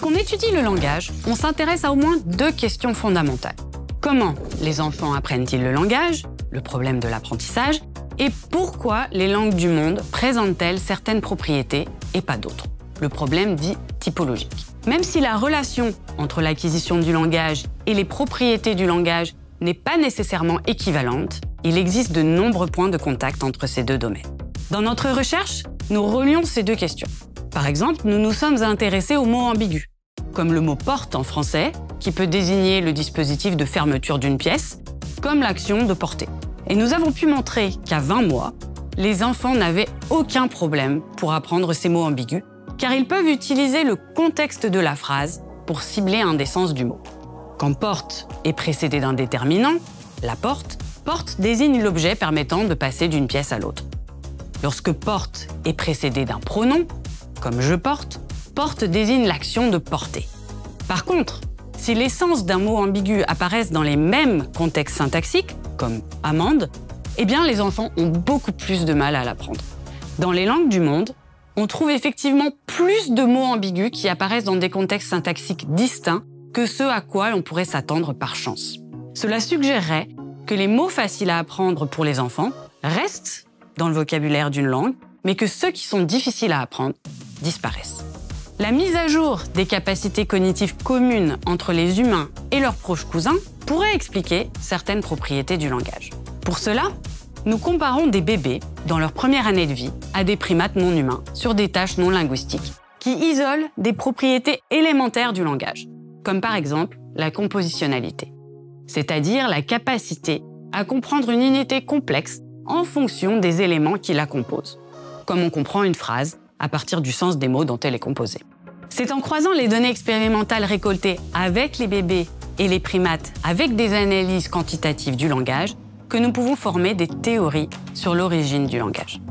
Lorsqu'on étudie le langage, on s'intéresse à au moins deux questions fondamentales. Comment les enfants apprennent-ils le langage, le problème de l'apprentissage, et pourquoi les langues du monde présentent-elles certaines propriétés et pas d'autres, le problème dit typologique. Même si la relation entre l'acquisition du langage et les propriétés du langage n'est pas nécessairement équivalente, il existe de nombreux points de contact entre ces deux domaines. Dans notre recherche, nous relions ces deux questions. Par exemple, nous nous sommes intéressés aux mots ambigus, comme le mot « porte » en français, qui peut désigner le dispositif de fermeture d'une pièce, comme l'action de porter. Et nous avons pu montrer qu'à 20 mois, les enfants n'avaient aucun problème pour apprendre ces mots ambigus, car ils peuvent utiliser le contexte de la phrase pour cibler un des sens du mot. Quand « porte » est précédé d'un déterminant, la porte désigne l'objet permettant de passer d'une pièce à l'autre. Lorsque « porte » est précédé d'un pronom, comme « je porte », porte désigne l'action de porter. Par contre, si les sens d'un mot ambigu apparaissent dans les mêmes contextes syntaxiques, comme amende, eh bien les enfants ont beaucoup plus de mal à l'apprendre. Dans les langues du monde, on trouve effectivement plus de mots ambigus qui apparaissent dans des contextes syntaxiques distincts que ce à quoi l'on pourrait s'attendre par chance. Cela suggérerait que les mots faciles à apprendre pour les enfants restent dans le vocabulaire d'une langue, mais que ceux qui sont difficiles à apprendre disparaissent. La mise à jour des capacités cognitives communes entre les humains et leurs proches cousins pourrait expliquer certaines propriétés du langage. Pour cela, nous comparons des bébés dans leur première année de vie à des primates non humains sur des tâches non linguistiques qui isolent des propriétés élémentaires du langage, comme par exemple la compositionnalité, c'est-à-dire la capacité à comprendre une unité complexe en fonction des éléments qui la composent, comme on comprend une phrase à partir du sens des mots dont elle est composée. C'est en croisant les données expérimentales récoltées avec les bébés et les primates avec des analyses quantitatives du langage que nous pouvons former des théories sur l'origine du langage.